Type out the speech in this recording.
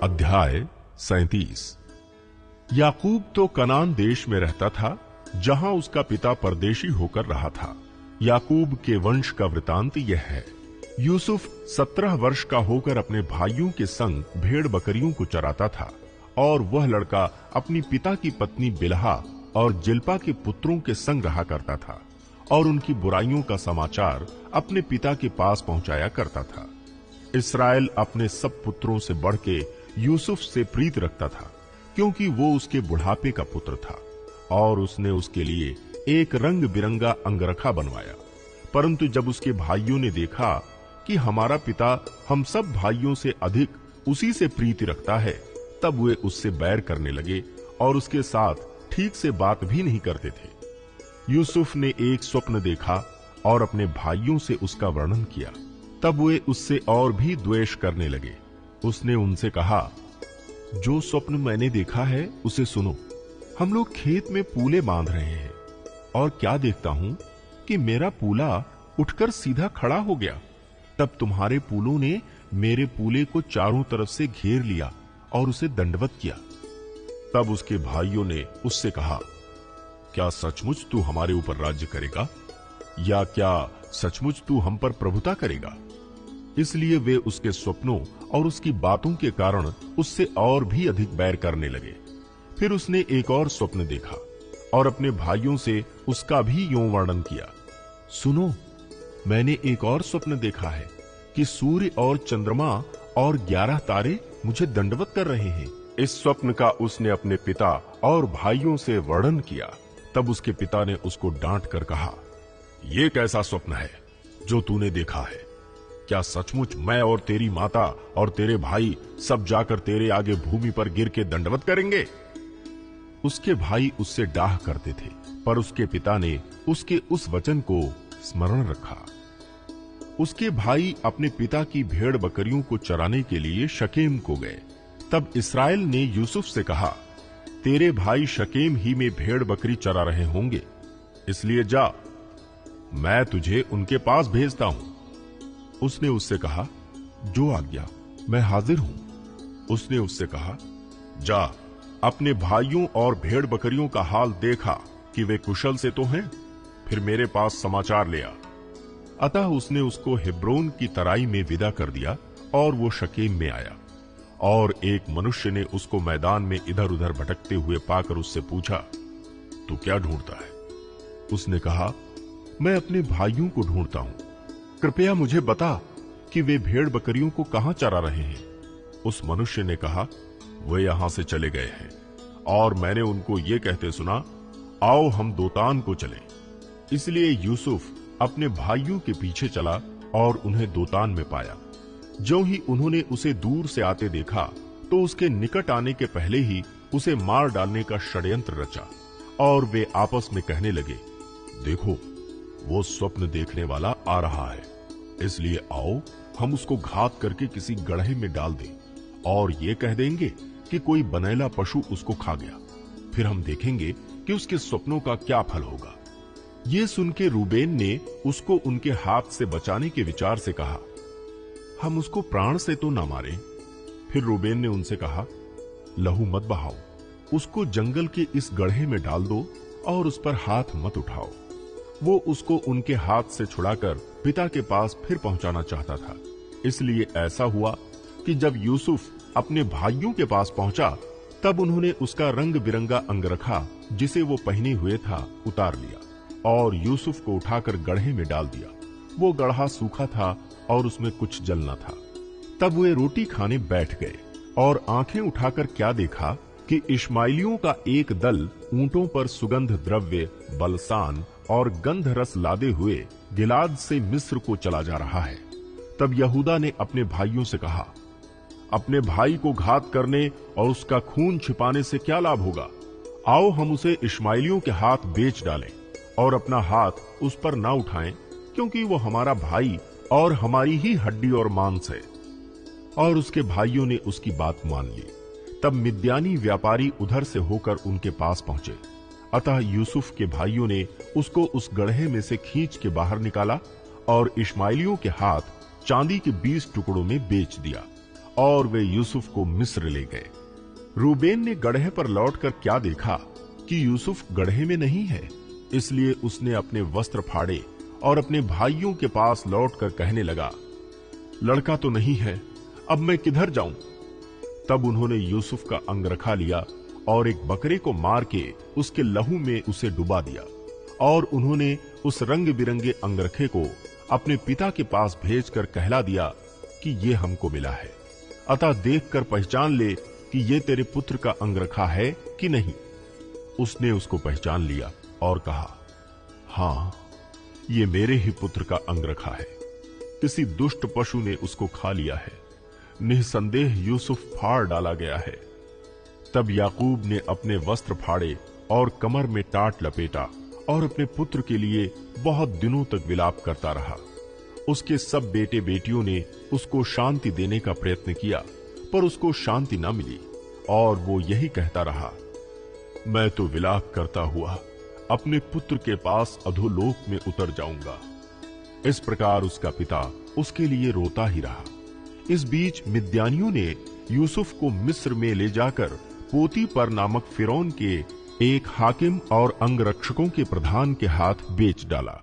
अध्याय 37। याकूब तो कनान देश में रहता था, जहां उसका पिता परदेशी होकर रहा था। याकूब के वंश का वृतांत यह है। यूसुफ 17 वर्ष का होकर अपने भाइयों के संग भेड़ बकरियों को चराता था, और वह लड़का अपनी पिता की पत्नी बिलहा और जिल्पा के पुत्रों के संग रहा करता था, और उनकी बुराइयों का समाचार अपने पिता के पास पहुंचाया करता था। इस्राएल अपने सब पुत्रों से बढ़ के यूसुफ से प्रीत रखता था, क्योंकि वो उसके बुढ़ापे का पुत्र था, और उसने उसके लिए एक रंग बिरंगा अंगरखा बनवाया। परंतु जब उसके भाइयों ने देखा कि हमारा पिता हम सब भाइयों से अधिक उसी से प्रीति रखता है, तब वे उससे बैर करने लगे और उसके साथ ठीक से बात भी नहीं करते थे। यूसुफ ने एक स्वप्न देखा और अपने भाइयों से उसका वर्णन किया। तब वे उससे और भी द्वेष करने लगे। उसने उनसे कहा, जो स्वप्न मैंने देखा है उसे सुनो। हम लोग खेत में पूले बांध रहे हैं, और क्या देखता हूं कि मेरा पूला उठकर सीधा खड़ा हो गया। तब तुम्हारे पूलों ने मेरे पूले को चारों तरफ से घेर लिया और उसे दंडवत किया। तब उसके भाइयों ने उससे कहा, क्या सचमुच तू हमारे ऊपर राज्य करेगा, या क्या सचमुच तू हम पर प्रभुता करेगा? इसलिए वे उसके स्वप्नों और उसकी बातों के कारण उससे और भी अधिक बैर करने लगे। फिर उसने एक और स्वप्न देखा और अपने भाइयों से उसका भी यूं वर्णन किया। सुनो, मैंने एक और स्वप्न देखा है कि सूर्य और चंद्रमा और 11 तारे मुझे दंडवत कर रहे हैं। इस स्वप्न का उसने अपने पिता और भाइयों से वर्णन किया। तब उसके पिता ने उसको डांट कर कहा, यह कैसा स्वप्न है जो तूने देखा है? क्या सचमुच मैं और तेरी माता और तेरे भाई सब जाकर तेरे आगे भूमि पर गिर के दंडवत करेंगे? उसके भाई उससे डाह करते थे, पर उसके पिता ने उसके उस वचन को स्मरण रखा। उसके भाई अपने पिता की भेड़ बकरियों को चराने के लिए शकेम को गए। तब इस्राएल ने यूसुफ से कहा, तेरे भाई शकेम ही में भेड़ बकरी चरा रहे होंगे, इसलिए जा, मैं तुझे उनके पास भेजता हूं। उसने उससे कहा, जो आज्ञा, मैं हाजिर हूं। उसने उससे कहा, जा, अपने भाइयों और भेड़ बकरियों का हाल देखा कि वे कुशल से तो हैं, फिर मेरे पास समाचार ले आ। अतः उसने उसको हेब्रोन की तराई में विदा कर दिया, और वो शकेम में आया। और एक मनुष्य ने उसको मैदान में इधर उधर भटकते हुए पाकर उससे पूछा, तू क्या ढूंढता है? उसने कहा, मैं अपने भाइयों को ढूंढता हूं, कृपया मुझे बता कि वे भेड़ बकरियों को कहां चरा रहे हैं। उस मनुष्य ने कहा, वे यहां से चले गए हैं, और मैंने उनको ये कहते सुना, आओ हम दोतान को चलें। इसलिए यूसुफ अपने भाइयों के पीछे चला और उन्हें दोतान में पाया। जो ही उन्होंने उसे दूर से आते देखा, तो उसके निकट आने के पहले ही उसे मार डालने का षड्यंत्र रचा, और वे आपस में कहने लगे, देखो, वो स्वप्न देखने वाला आ रहा है, इसलिए आओ हम उसको घात करके किसी गड्ढे में डाल दें, और ये कह देंगे कि कोई बनेला पशु उसको खा गया। फिर हम देखेंगे कि उसके स्वप्नों का क्या फल होगा। ये सुन के रूबेन ने उसको उनके हाथ से बचाने के विचार से कहा, हम उसको प्राण से तो ना मारें। फिर रूबेन ने उनसे कहा, लहू मत बहाओ, उसको जंगल के इस गड्ढे में डाल दो और उस पर हाथ मत उठाओ। वो उसको उनके हाथ से छुड़ाकर पिता के पास फिर पहुंचाना चाहता था। इसलिए ऐसा हुआ कि जब यूसुफ अपने भाइयों के पास पहुंचा, तब उन्होंने उसका रंग बिरंगा अंगरखा जिसे वो पहने हुए था उतार लिया, और यूसुफ को उठाकर गड्ढे में डाल दिया। वो गड्ढा सूखा था और उसमें कुछ जल न था। तब वे रोटी खाने बैठ गए, और आंखें उठाकर क्या देखा कि इश्माइलियों का एक दल ऊंटों पर सुगंध द्रव्य, बलसान और गंध रस लादे हुए गिलाद से मिस्र को चला जा रहा है। तब यहूदा ने अपने भाइयों से कहा, अपने भाई को घात करने और उसका खून छिपाने से क्या लाभ होगा? आओ हम उसे इश्माइलियों के हाथ बेच डालें, और अपना हाथ उस पर ना उठाएं, क्योंकि वो हमारा भाई और हमारी ही हड्डी और मांस है। और उसके भाइयों ने उसकी बात मान ली। तब मिद्यानी व्यापारी उधर से होकर उनके पास पहुंचे। अतः यूसुफ के भाइयों ने उसको उस गड्ढे में से खींच के बाहर निकाला, और इश्माइलियों के हाथ चांदी के 20 टुकड़ों में बेच दिया, और वे यूसुफ को मिस्र ले गए। रूबेन ने गड्ढे पर लौटकर क्या देखा कि यूसुफ गड्ढे में नहीं है, इसलिए उसने अपने वस्त्र फाड़े और अपने भाइयों के पास लौटकर कहने लगा, लड़का तो नहीं है, अब मैं किधर जाऊं? तब उन्होंने यूसुफ का अंगरखा लिया और एक बकरे को मार के उसके लहू में उसे डुबा दिया, और उन्होंने उस रंग बिरंगे अंगरखे को अपने पिता के पास भेजकर कहला दिया कि ये हमको मिला है, अतः देखकर पहचान ले कि ये तेरे पुत्र का अंगरखा है कि नहीं। उसने उसको पहचान लिया और कहा, हां, ये मेरे ही पुत्र का अंगरखा है, किसी दुष्ट पशु ने उसको खा लिया है, निसंदेह यूसुफ फाड़ डाला गया है। तब याकूब ने अपने वस्त्र फाड़े और कमर में टाट लपेटा और अपने पुत्र के लिए बहुत दिनों तक विलाप करता रहा। उसके सब बेटे बेटियों ने उसको शांति देने का प्रयत्न किया, पर उसको शांति न मिली, और वो यही कहता रहा, मैं तो विलाप करता हुआ अपने पुत्र के पास अधोलोक में उतर जाऊंगा। इस प्रकार उसका पिता उसके लिए रोता ही रहा। इस बीच मिद्यानियों ने यूसुफ को मिस्र में ले जाकर पोतीपर नामक फिरौन के एक हाकिम और अंगरक्षकों के प्रधान के हाथ बेच डाला।